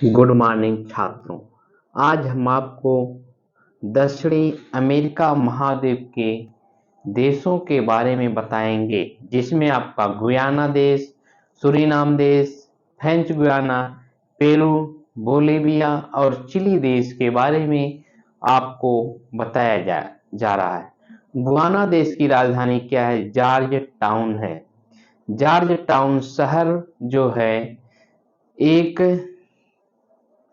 Good morning छात्रों। आज हम आपको दक्षिणी अमेरिका महाद्वीप के देशों के बारे में बताएंगे, जिसमें आपका गुयाना देश, सूरीनाम देश, फ्रेंच गुयाना, पेरू, बोलिविया और चिली देश के बारे में आपको बताया जा रहा है। गुयाना देश की राजधानी क्या है? जॉर्ज टाउन है। जॉर्ज टाउन शहर जो है एक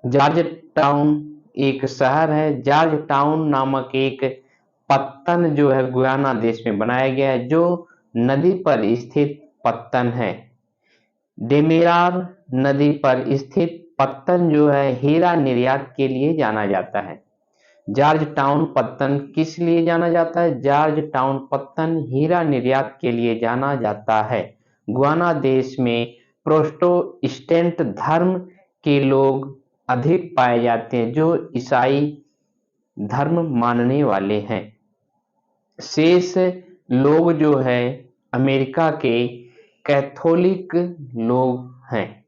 जॉर्ज टाउन एक शहर है। जॉर्ज टाउन नामक एक पत्तन जो है गुयाना देश में बनाया गया है, जो नदी पर स्थित पत्तन है। डेमेरार नदी पर स्थित पत्तन जो है हीरा निर्यात के लिए जाना जाता है। जॉर्ज टाउन पत्तन किस लिए जाना जाता है? जॉर्ज टाउन पत्तन हीरा निर्यात के लिए जाना जाता है। गुयाना देश में प्रोटेस्टेंट धर्म के लोग अधिक पाए जाते हैं, जो ईसाई धर्म मानने वाले हैं। शेष लोग जो है अमेरिका के कैथोलिक लोग हैं।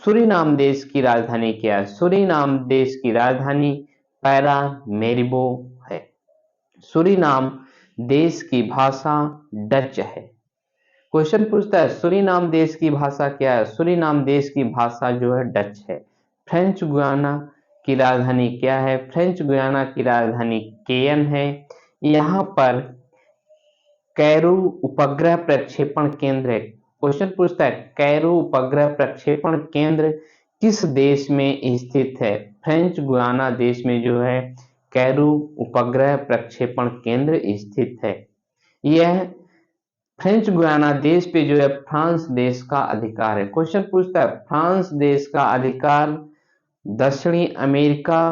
सूरीनाम देश की राजधानी क्या है? सूरीनाम देश की राजधानी पैरामेरिबो है। सूरीनाम देश की भाषा डच है। क्वेश्चन पूछता है सूरीनाम देश की भाषा क्या है? सूरीनाम देश की भाषा जो है डच है। फ्रेंच गुयाना की राजधानी क्या है? फ्रेंच गुयाना की राजधानी केयन है। यहाँ पर कैरू उपग्रह प्रक्षेपण केंद्र है। क्वेश्चन पूछता है कैरू उपग्रह प्रक्षेपण केंद्र किस देश में स्थित है? फ्रेंच गुयाना देश में जो है कैरू उपग्रह प्रक्षेपण केंद्र स्थित है। यह फ्रेंच गुयाना देश पे जो है फ्रांस देश का अधिकार है। क्वेश्चन पूछता है फ्रांस देश का अधिकार दक्षिणी अमेरिका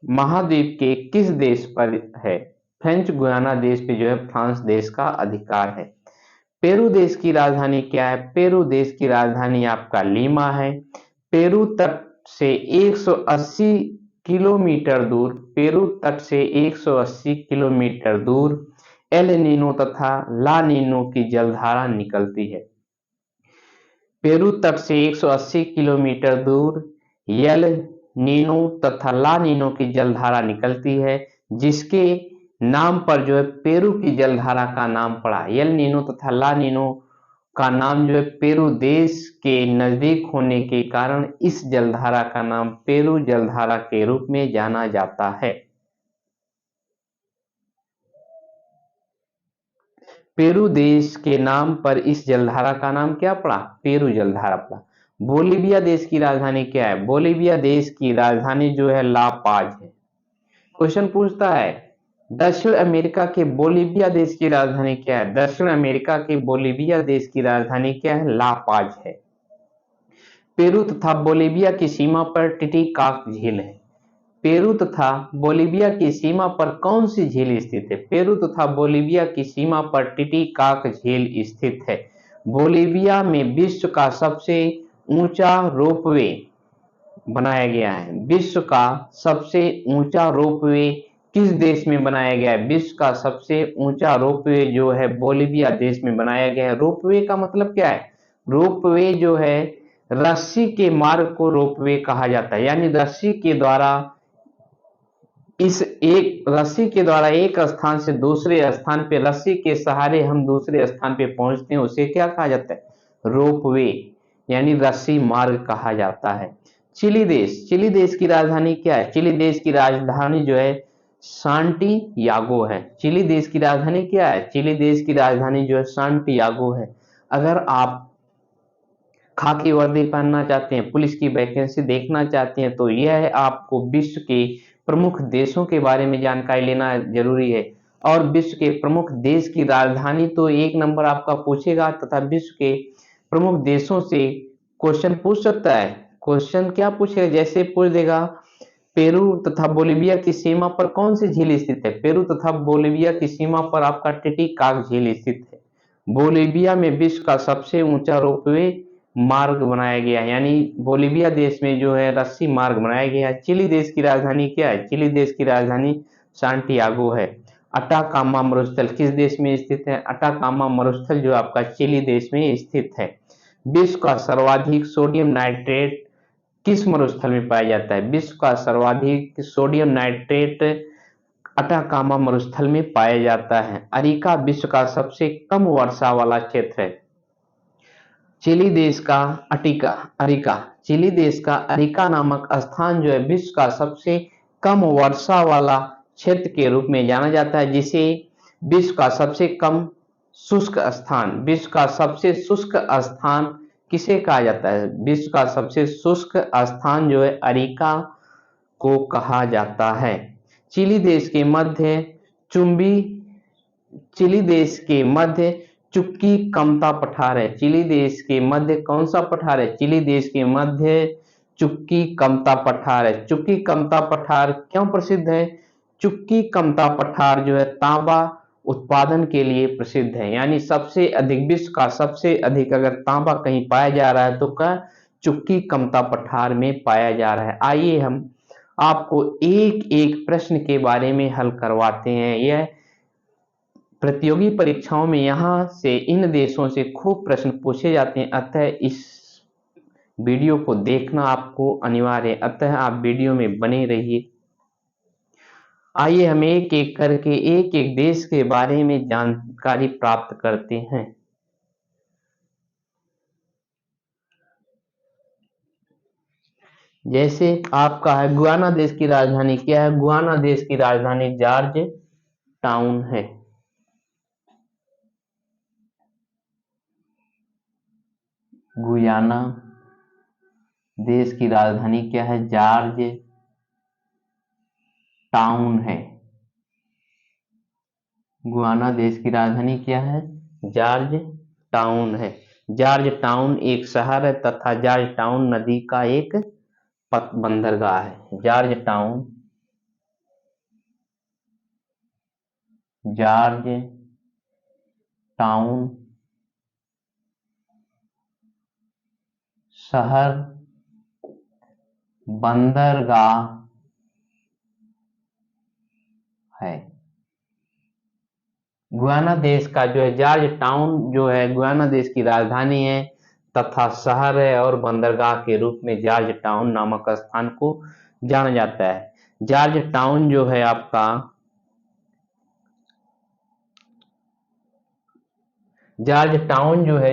महाद्वीप के किस देश पर है? फ्रेंच गुयाना देश पे जो है फ्रांस देश का अधिकार है। पेरू देश की राजधानी क्या है? पेरू देश की राजधानी आपका लीमा है। पेरू तट से 180 किलोमीटर दूर पेरू तट से 180 किलोमीटर दूर एल नीनो तथा ला नीनो की जलधारा निकलती है। पेरू तट से 180 किलोमीटर दूर एल नीनो तथा ला नीनो की जलधारा निकलती है, जिसके नाम पर जो है पेरू की जलधारा का नाम पड़ा। एल नीनो तथा ला नीनो का नाम जो है पेरू देश के नजदीक होने के कारण इस जलधारा का नाम पेरू जलधारा के रूप में जाना जाता है। पेरू देश के नाम पर इस जलधारा का नाम क्या पड़ा? पेरू जलधारा पड़ा। बोलिविया देश की राजधानी क्या है? बोलिविया देश की राजधानी जो है ला पाज है। क्वेश्चन पूछता है दक्षिण अमेरिका के बोलिविया देश की राजधानी क्या है? दक्षिण अमेरिका के बोलिविया देश की राजधानी क्या है? ला पाज है। पेरू तथा बोलिविया की सीमा पर टिटिकाक झील है। पेरू तथा बोलिविया की सीमा पर कौन सी झील स्थित है? पेरू तथा बोलिविया की सीमा पर टिटिकाक झील स्थित है। बोलिविया में विश्व का सबसे ऊंचा रोपवे बनाया गया है। विश्व का सबसे ऊंचा रोपवे किस देश में बनाया गया है? विश्व का सबसे ऊंचा रोपवे जो है बोलिविया देश में बनाया गया है। रोपवे का मतलब क्या है? रोपवे जो है रस्सी के मार्ग को रोपवे कहा जाता है, यानी रस्सी के द्वारा एक स्थान से दूसरे स्थान पे रस्सी के सहारे हम दूसरे स्थान पे पहुंचते हैं, उसे क्या कहा जाता है? रोपवे, यानी रस्सी मार्ग कहा जाता है। चिली देश की राजधानी क्या है? चिली देश की राजधानी जो है सांटियागो है। चिली देश की राजधानी क्या है? चिली देश की राजधानी जो है सांटियागो है। अगर आप खाकी वर्दी पहनना चाहते हैं, पुलिस की वैकेंसी देखना चाहते हैं, तो यह आपको विश्व के प्रमुख देशों के बारे में जानकारी लेना जरूरी है। और विश्व के प्रमुख देश की राजधानी तो एक नंबर आपका पूछेगा, तथा विश्व के प्रमुख देशों से क्वेश्चन पूछ सकता है। क्वेश्चन क्या पूछेगा? जैसे पूछ देगा पेरू तथा बोलिविया की सीमा पर कौन सी झील स्थित है? पेरू तथा बोलिविया की सीमा पर आपका टिटिकाक झील स्थित है। बोलिविया में विश्व का सबसे ऊंचा रोपवे मार्ग बनाया गया है, यानी बोलिविया देश में जो है रस्सी मार्ग बनाया गया है। चिली देश की राजधानी क्या है? चिली देश की राजधानी सांटियागो है। अटाकामा मरुस्थल किस देश में स्थित है? अटाकामा मरुस्थल जो आपका चिली देश में स्थित है। विश्व का सर्वाधिक सोडियम नाइट्रेट किस मरुस्थल में पाया जाता है? विश्व का सर्वाधिक सोडियम नाइट्रेट अटाकामा मरुस्थल में पाया जाता है। अरिका विश्व का सबसे कम वर्षा वाला क्षेत्र है। चिली देश का अटिका अरिका चिली देश का अरिका नामक स्थान जो है विश्व का सबसे कम वर्षा वाला क्षेत्र के रूप में जाना जाता है, जिसे विश्व का सबसे कम शुष्क स्थान विश्व का सबसे शुष्क स्थान किसे कहा जाता है? विश्व का सबसे शुष्क स्थान जो है अरिका को कहा जाता है। चिली देश के मध्य चुंबी चिली देश के मध्य चुक्की कमता पठार है। चिली देश के मध्य कौन सा पठार है? चिली देश के मध्य चुक्की कमता पठार है। चुक्की कमता पठार क्यों प्रसिद्ध है? चुक्की कमता पठार जो है तांबा उत्पादन के लिए प्रसिद्ध है, यानी सबसे अधिक विश्व का सबसे अधिक अगर तांबा कहीं पाया जा रहा है तो का चुक्की कमता पठार में पाया जा रहा है। आइए हम आपको एक एक प्रश्न के बारे में हल करवाते हैं। यह प्रतियोगी परीक्षाओं में यहाँ से इन देशों से खूब प्रश्न पूछे जाते हैं, अतः इस वीडियो को देखना आपको अनिवार्य है, अतः आप वीडियो में बने रहिए। आइए हम एक एक करके एक एक देश के बारे में जानकारी प्राप्त करते हैं। जैसे आपका है गुयाना देश की राजधानी क्या है? गुयाना देश की राजधानी जॉर्ज टाउन है। गुयाना देश की राजधानी क्या है? जॉर्ज टाउन है। गुयाना देश की राजधानी क्या है? जॉर्ज टाउन है। जॉर्ज टाउन एक शहर है तथा जॉर्ज टाउन नदी का एक बंदरगाह है। जॉर्ज टाउन शहर बंदरगाह है। गुयाना देश का जो है जॉर्ज टाउन जो है गुयाना देश की राजधानी है तथा शहर है और बंदरगाह के रूप में जॉर्ज टाउन नामक स्थान को जाना जाता है। जॉर्ज टाउन जो है आपका जॉर्ज टाउन जो है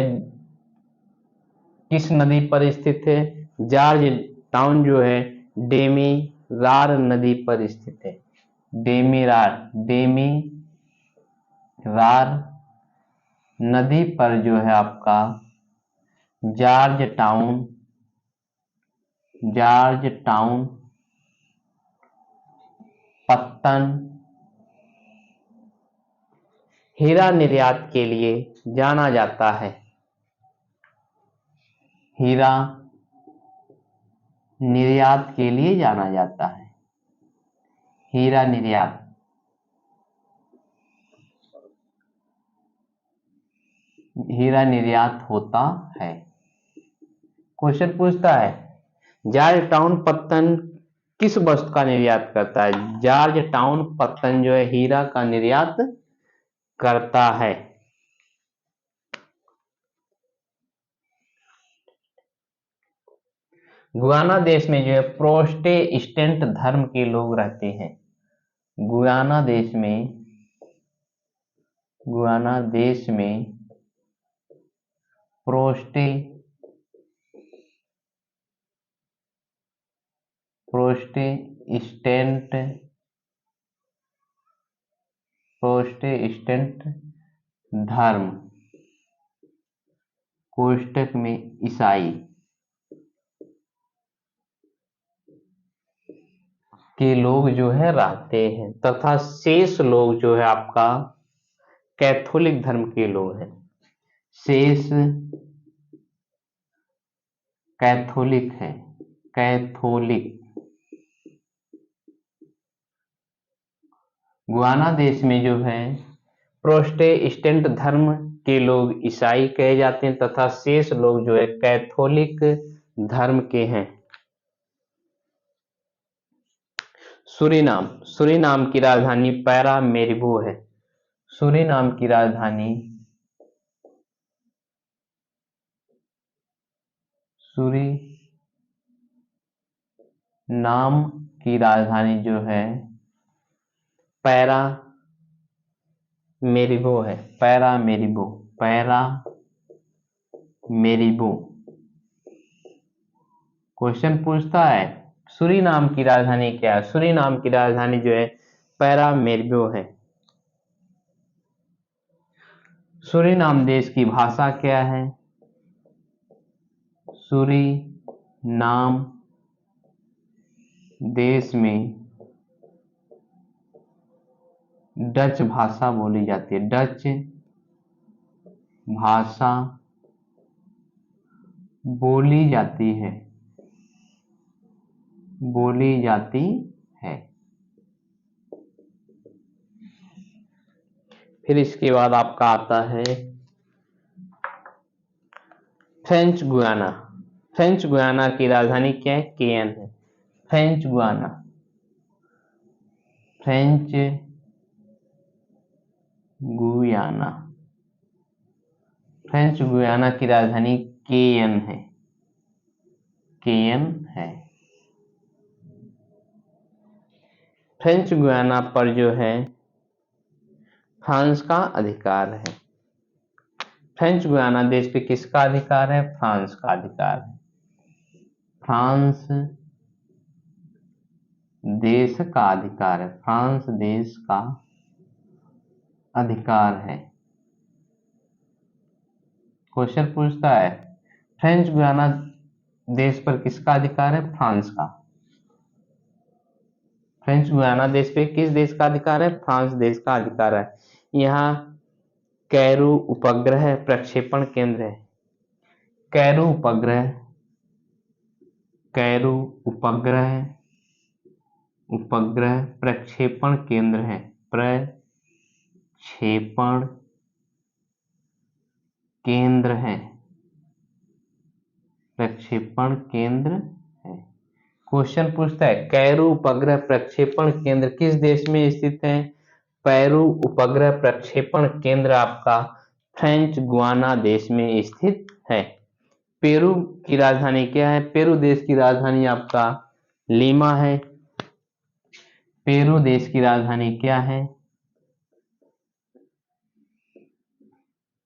किस नदी पर स्थित है? जॉर्ज टाउन जो है डेमिरार नदी पर स्थित है। डेमिरार नदी पर जो है आपका जॉर्ज टाउन पत्तन हीरा निर्यात के लिए जाना जाता है। हीरा निर्यात के लिए जाना जाता है। हीरा निर्यात होता है। क्वेश्चन पूछता है जॉर्ज टाउन पत्तन किस वस्तु का निर्यात करता है? जॉर्ज टाउन पत्तन जो है हीरा का निर्यात करता है। गुयाना देश में जो है प्रोटेस्टेंट धर्म के लोग रहते हैं। गुयाना देश में प्रोटेस्टेंट धर्म कोष्टक में ईसाई के लोग जो है रहते हैं तथा शेष लोग जो है आपका कैथोलिक धर्म के लोग हैं। शेष कैथोलिक है। गुयाना देश में जो है प्रोटेस्टेंट धर्म के लोग ईसाई कहे जाते हैं तथा शेष लोग जो है कैथोलिक धर्म के हैं। सूरीनाम की राजधानी पैरामेरिबो है। सूरीनाम की राजधानी नाम की राजधानी जो है पैरा मेरिबो है। Paramaribo, Paramaribo. Question पूछता है सूरीनाम की राजधानी क्या है? सूरीनाम की राजधानी जो है पैरा मेरिबो है। सूरीनाम देश की भाषा क्या है? सूरीनाम देश में डच भाषा बोली जाती है। डच भाषा बोली जाती है, बोली जाती है। फिर इसके बाद आपका आता है फ्रेंच गुयाना। फ्रेंच गुयाना की राजधानी क्या है? केयन है। French Guiana, French Guiana, French Guiana की राजधानी केयन है। केयन है। फ्रेंच गुयाना पर जो है फ्रांस का अधिकार है। फ्रेंच गुयाना देश पे किसका अधिकार है? फ्रांस का अधिकार है। फ्रांस देश का अधिकार है। फ्रांस देश का अधिकार है। क्वेश्चन पूछता है फ्रेंच गुयाना देश पर किसका अधिकार है? फ्रांस का। फ्रेंच गुयाना देश पे किस देश का अधिकार है? फ्रांस देश का अधिकार है। यहाँ कैरू उपग्रह प्रक्षेपण केंद्र है। कैरू उपग्रह, कैरू उपग्रह, उपग्रह प्रक्षेपण केंद्र है। प्रक्षेपण केंद्र है। प्रक्षेपण केंद्र है। क्वेश्चन पूछता है कैरू उपग्रह प्रक्षेपण केंद्र किस देश में स्थित है? पेरू उपग्रह प्रक्षेपण केंद्र आपका फ्रेंच गुयाना देश में स्थित है। पेरू की राजधानी क्या है? पेरू देश की राजधानी आपका लीमा है। पेरू देश की राजधानी क्या है?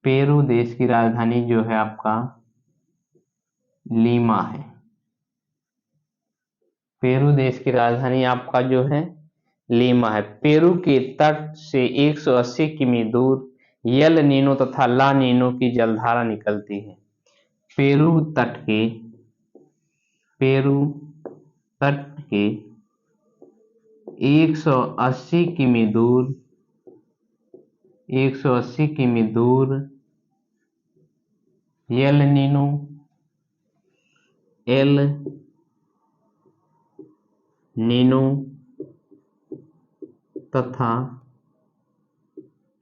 पेरू देश की राजधानी जो है आपका लीमा है। पेरू देश की राजधानी आपका जो है लीमा है। पेरू के तट से 180 किमी दूर यल नीनो तथा ला नीनो की जलधारा निकलती है। पेरू तट के, पेरू तट के 180 किमी दूर, 180 किमी दूर यल नीनो, एल नीनो तथा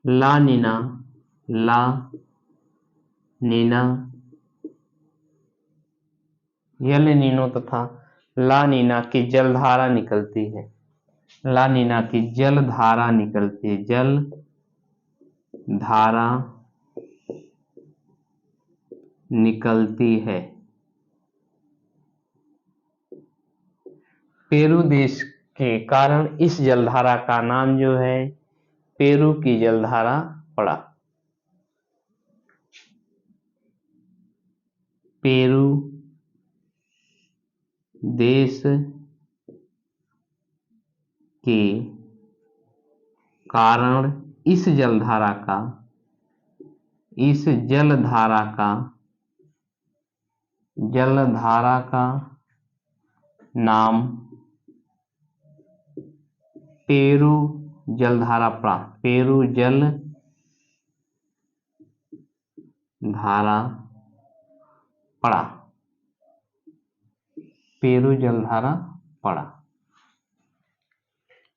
ला नीना, ला नीना, यल नीनो तथा ला नीना की जलधारा निकलती है। ला नीना की जलधारा निकलती है। जल धारा निकलती है। पेरू देश के कारण इस जलधारा का नाम जो है पेरू की जलधारा पड़ा। पेरू देश के कारण इस जलधारा का, इस जलधारा का, जलधारा का नाम पेरू जलधारा पड़ा। पेरू जल धारा पड़ा। पेरू जलधारा पड़ा।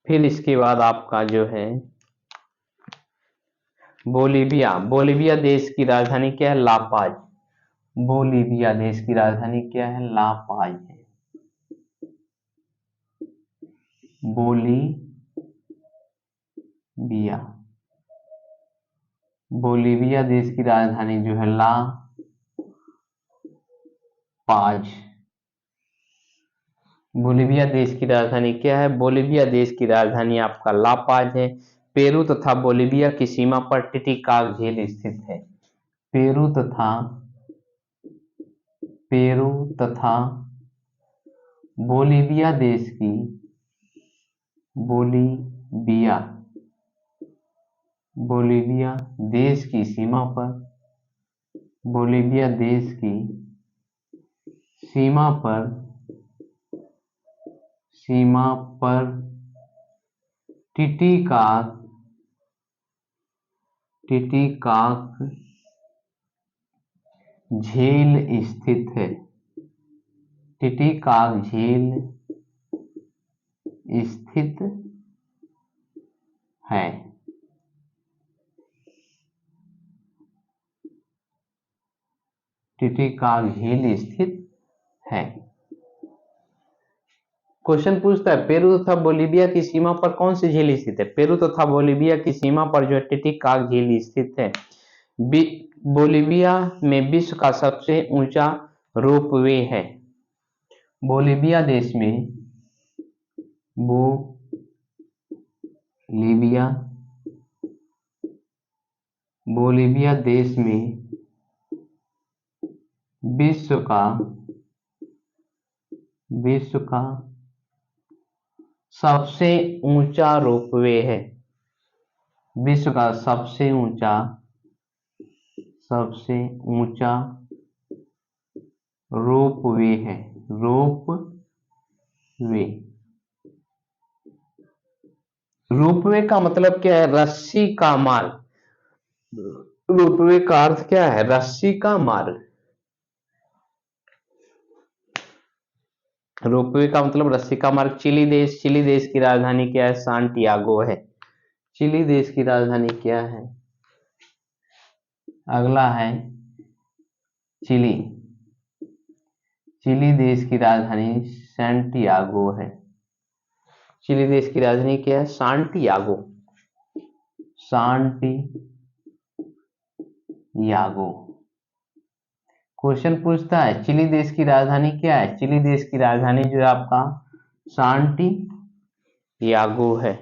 फिर इसके बाद आपका जो है बोलीविया। बोलीविया देश की राजधानी क्या है? ला पाज। बोलीविया देश की राजधानी क्या है? ला पाज है। बोलीविया, बोलीविया देश की राजधानी जो है ला पाज बोलिविया देश की राजधानी क्या है? बोलिविया देश की राजधानी आपका ला पाज है। पेरू तथा बोलिविया की सीमा पर टिटिकाक झील स्थित है। पेरू तथा बोलिविया देश की बोलिविया देश की सीमा पर टिटिकाक झील स्थित है। टिटिकाक झील स्थित है। टिटिकाक झील स्थित है। क्वेश्चन पूछता है पेरू तथा बोलिविया की सीमा पर कौन सी झील स्थित है? पेरू तथा बोलिविया की सीमा पर जो है टिटिकाक झील स्थित है। बोलिविया में विश्व का सबसे ऊंचा रोपवे है। बोलिविया देश में विश्व का सबसे ऊंचा रोपवे है। विश्व का सबसे ऊंचा रोपवे है। रोपवे का मतलब क्या है? रस्सी का मार्ग। रोपवे का अर्थ क्या है? रस्सी का मार्ग। रोपवे का मतलब रस्सी का मार्ग। चिली देश की राजधानी क्या है? सांटियागो है। चिली देश की राजधानी क्या है? अगला है चिली देश की राजधानी सैंटियागो है। चिली देश की राजधानी क्या है? सांटियागो। क्वेश्चन पूछता है चिली देश की राजधानी क्या है? चिली देश की राजधानी जो है आपका सांटियागो है।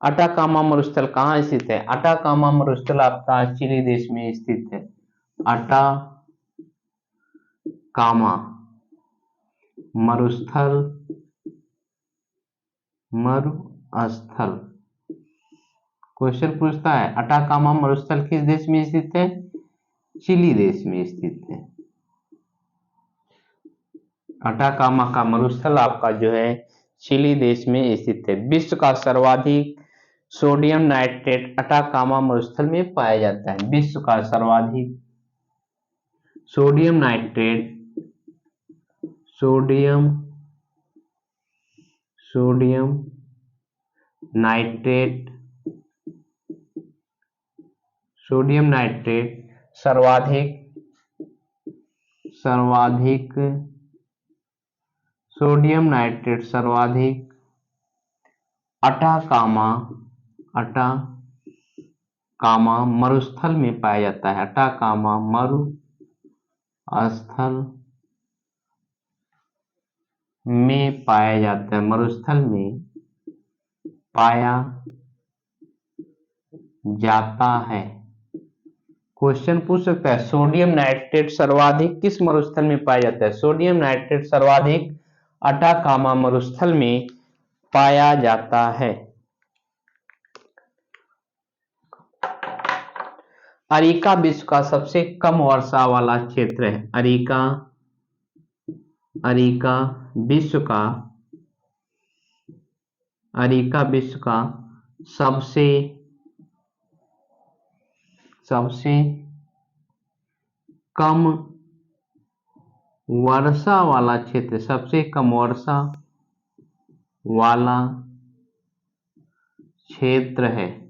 अटाकामा मरुस्थल कहाँ स्थित है? अटाकामा मरुस्थल आपका चिली देश में स्थित है। अटाकामा मरुस्थल क्वेश्चन पूछता है अटाकामा मरुस्थल किस देश में स्थित है? चिली देश में स्थित है। अटाकामा का मरुस्थल आपका जो है चिली देश में स्थित है। विश्व का सर्वाधिक सोडियम नाइट्रेट अटाकामा मरुस्थल में पाया जाता है। विश्व का सर्वाधिक सोडियम नाइट्रेट सर्वाधिक अटाकामा मरुस्थल में पाया जाता है। अटाकामा मरुस्थल में पाया जाता है। मरुस्थल में पाया जाता है। क्वेश्चन पूछ सकता है सोडियम नाइट्रेट सर्वाधिक किस मरुस्थल में पाया जाता है? सोडियम नाइट्रेट सर्वाधिक अटाकामा मरुस्थल में पाया जाता है। अरिका विश्व का सबसे कम वर्षा वाला क्षेत्र है। अरिका विश्व का सबसे कम वर्षा वाला क्षेत्र। सबसे कम वर्षा वाला क्षेत्र है।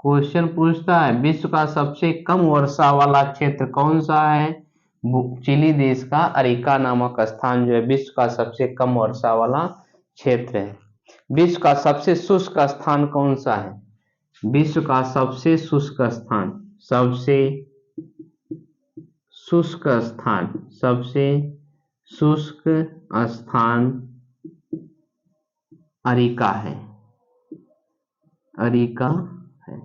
क्वेश्चन पूछता है विश्व का सबसे कम वर्षा वाला क्षेत्र कौन सा है? चिली देश का अरिका नामक स्थान जो है विश्व का सबसे कम वर्षा वाला क्षेत्र है। विश्व का सबसे शुष्क स्थान कौन सा है? विश्व का सबसे शुष्क स्थान अरिका है, अरिका है।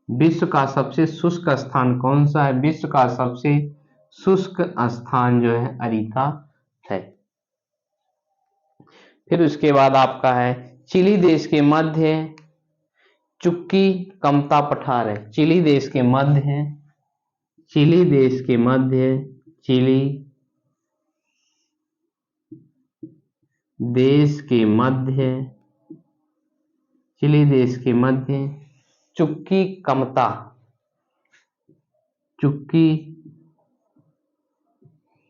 विश्व का सबसे शुष्क स्थान कौन सा है? विश्व का सबसे शुष्क स्थान जो है अरिका है। फिर उसके बाद आपका है चिली देश के मध्य चुक्की कमता पठार है। चिली देश के मध्य है, चिली देश के मध्य, चिली देश के मध्य, चिली देश के मध्य चुक्की कमता, चुक्की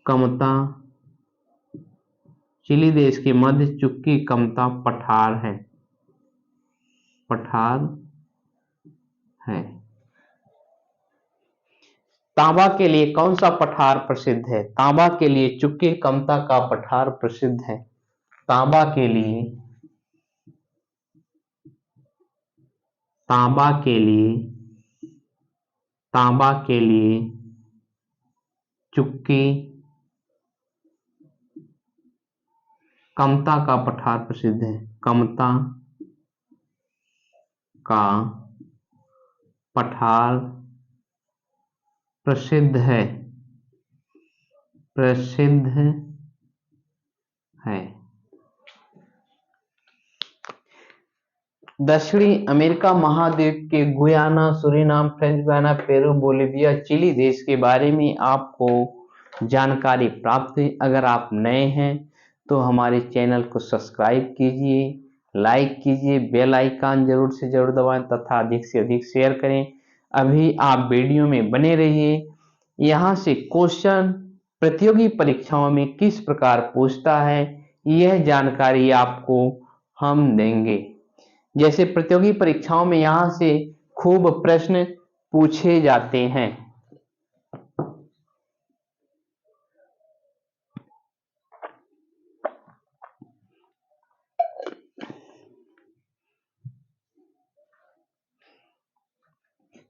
कमता, चिली देश के मध्य चुक्की कमता पठार है, पठार है। तांबा के लिए कौन सा पठार प्रसिद्ध है? तांबा के लिए चुक्की कमता का पठार प्रसिद्ध है। तांबा के लिए, तांबा के लिए, तांबा के लिए चुक्की कमता का पठार प्रसिद्ध है। कमता का पठार प्रसिद्ध है, प्रसिद्ध है। दक्षिणी अमेरिका महाद्वीप के Guyana, Suriname, French Guiana, Peru, Bolivia, Chile देश के बारे में आपको जानकारी प्राप्त हुई। अगर आप नए हैं तो हमारे चैनल को सब्सक्राइब कीजिए, लाइक कीजिए, बेल आइकन जरूर से जरूर दबाएं तथा अधिक से अधिक शेयर करें। अभी आप वीडियो में बने रहिए। यहाँ से क्वेश्चन प्रतियोगी परीक्षाओं में किस प्रकार पूछता है यह जानकारी आपको हम देंगे। जैसे प्रतियोगी परीक्षाओं में यहाँ से खूब प्रश्न पूछे जाते हैं।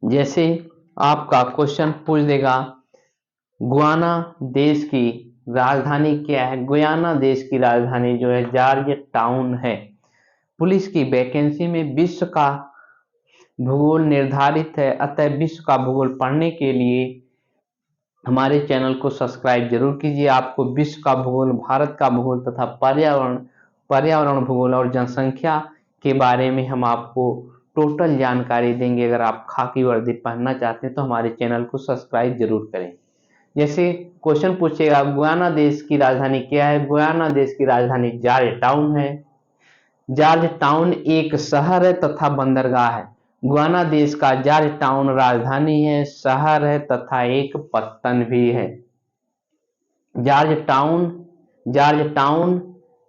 जैसे आपका क्वेश्चन पूछ देगा गुयाना देश की राजधानी क्या है? गुयाना देश की राजधानी जो है जॉर्ज टाउन है। पुलिस की वैकेंसी में विश्व का भूगोल निर्धारित है, अतः विश्व का भूगोल पढ़ने के लिए हमारे चैनल को सब्सक्राइब जरूर कीजिए। आपको विश्व का भूगोल, भारत का भूगोल तथा पर्यावरण भूगोल और जनसंख्या के बारे में हम आपको टोटल जानकारी देंगे। अगर आप खाकी वर्दी पहनना चाहते हैं तो हमारे चैनल को सब्सक्राइब जरूर करें। जैसे क्वेश्चन पूछेगा गुयाना देश की राजधानी क्या है? गुयाना देश की राजधानी जॉर्ज टाउन है। जॉर्ज टाउन एक शहर है तथा बंदरगाह है। गुयाना देश का जॉर्ज टाउन राजधानी है, शहर है तथा एक पत्तन भी है। जॉर्ज टाउन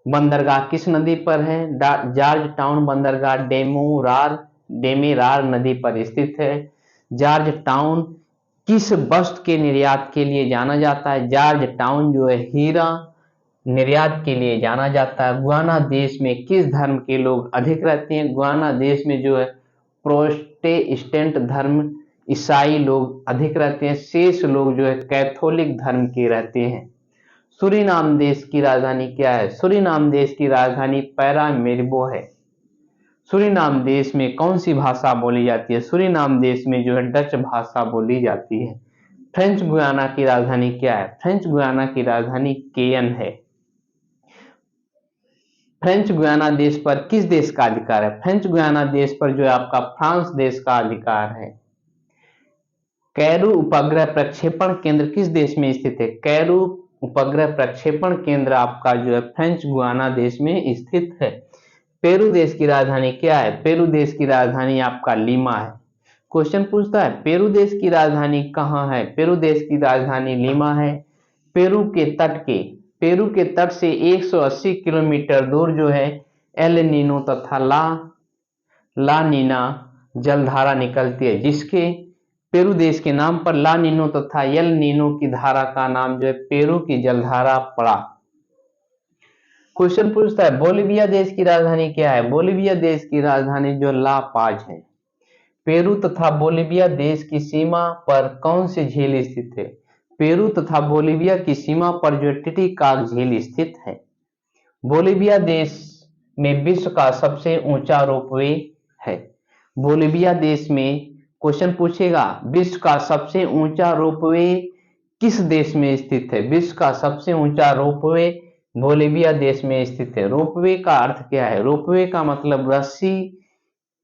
बंदरगाह किस नदी पर है? जॉर्ज टाउन बंदरगाह डेमेरार नदी पर स्थित है। जॉर्ज टाउन किस वस्तु के निर्यात के लिए जाना जाता है? जॉर्ज टाउन जो है हीरा निर्यात के लिए जाना जाता है। गुयाना देश में किस धर्म के लोग अधिक रहते हैं? गुयाना देश में जो है प्रोटेस्टेंट धर्म, ईसाई लोग अधिक रहते हैं। शेष लोग जो है कैथोलिक धर्म के रहते हैं। सूरीनाम देश की राजधानी क्या है? सूरीनाम देश की राजधानी पैरामेरिबो है। सूरीनाम देश में कौन सी भाषा बोली जाती है? सूरीनाम देश में जो है डच भाषा बोली जाती है। फ्रेंच गुयाना की राजधानी क्या है? फ्रेंच गुयाना की राजधानी केयन है। फ्रेंच गुयाना देश पर किस देश का अधिकार है? फ्रेंच गुयाना देश पर जो है आपका फ्रांस देश का अधिकार है। कैरू उपग्रह प्रक्षेपण केंद्र किस देश में स्थित है? कैरू उपग्रह प्रक्षेपण केंद्र आपका जो है फ्रेंच गुयाना देश में स्थित है। पेरू देश की राजधानी क्या है? पेरू देश की राजधानी आपका लीमा है। क्वेश्चन पूछता है पेरू देश की राजधानी कहाँ है? पेरू देश की राजधानी लीमा है। पेरू के तट से 180 किलोमीटर दूर जो है एल नीनो तथा ला नीना जलधारा निकलती है, जिसके पेरू देश के नाम पर ला नीनो तथा एल नीनो की धारा का नाम जो है पेरू की जलधारा पड़ा। क्वेश्चन पूछता है बोलिविया देश की राजधानी क्या है? बोलिविया देश की राजधानी जो ला पाज है। पेरू तथा बोलिविया देश की सीमा पर कौन सी झील स्थित है? पेरू तथा बोलिविया की सीमा पर जो टिटिकाक झील स्थित है। बोलिविया देश में विश्व का सबसे ऊंचा रोपवे है? बोलिविया देश में क्वेश्चन पूछेगा, विश्व का सबसे ऊंचा रोपवे किस देश में स्थित है? विश्व का सबसे ऊंचा रोपवे बोलिविया देश में स्थित है। रोपवे का अर्थ क्या है? रोपवे का मतलब रस्सी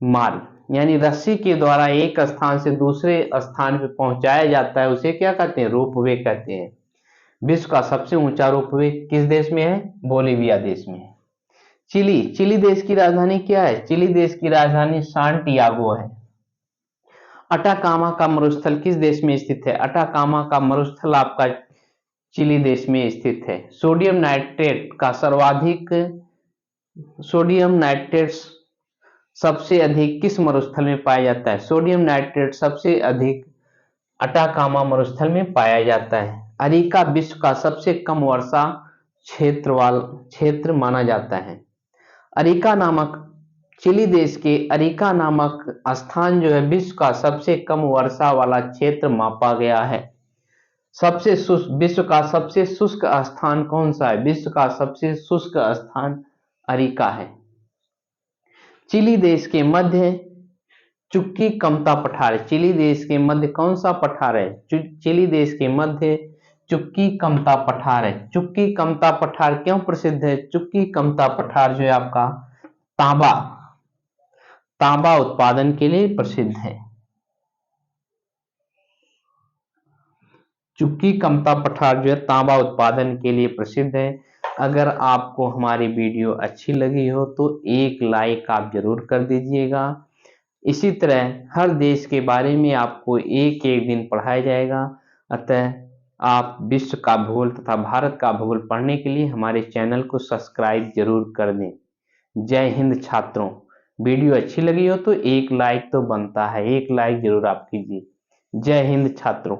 मार्ग, यानी रस्सी के द्वारा एक स्थान से दूसरे स्थान पे पहुंचाया जाता है, उसे क्या कहते हैं? रोपवे कहते हैं। विश्व का सबसे ऊंचा रोपवे किस देश में है? बोलिविया देश में है। चिली, चिली देश की राजधानी क्या है? चिली देश की राजधानी सांटियागो है। अटाकामा का मरुस्थल किस देश में स्थित है? अटाकामा का मरुस्थल आपका चिली देश में स्थित है। सोडियम नाइट्रेट का सोडियम नाइट्रेट सबसे अधिक किस मरुस्थल में पाया जाता है? सोडियम नाइट्रेट सबसे अधिक अटाकामा मरुस्थल में पाया जाता है। अरिका विश्व का सबसे कम वर्षा क्षेत्र माना जाता है। अरिका नामक चिली देश के अरिका नामक स्थान जो है विश्व का सबसे कम वर्षा वाला क्षेत्र मापा गया है। विश्व का सबसे शुष्क स्थान कौन सा है? विश्व का सबसे शुष्क स्थान अरिका है। चिली देश के मध्य चुक्की कमता पठार, चिली देश के मध्य कौन सा पठार है? चिली देश के मध्य चुक्की कमता पठार है। चुक्की कमता पठार क्यों प्रसिद्ध है? चुक्की कमता पठार जो है आपका तांबा उत्पादन के लिए प्रसिद्ध है। चुक्की कमता पठार जो है तांबा उत्पादन के लिए प्रसिद्ध है। अगर आपको हमारी वीडियो अच्छी लगी हो तो एक लाइक आप जरूर कर दीजिएगा। इसी तरह हर देश के बारे में आपको एक एक दिन पढ़ाया जाएगा, अतः आप विश्व का भूगोल तथा भारत का भूगोल पढ़ने के लिए हमारे चैनल को सब्सक्राइब जरूर कर दें। जय हिंद छात्रों। वीडियो अच्छी लगी हो तो एक लाइक तो बनता है, एक लाइक जरूर आप कीजिए। जय हिंद छात्रों।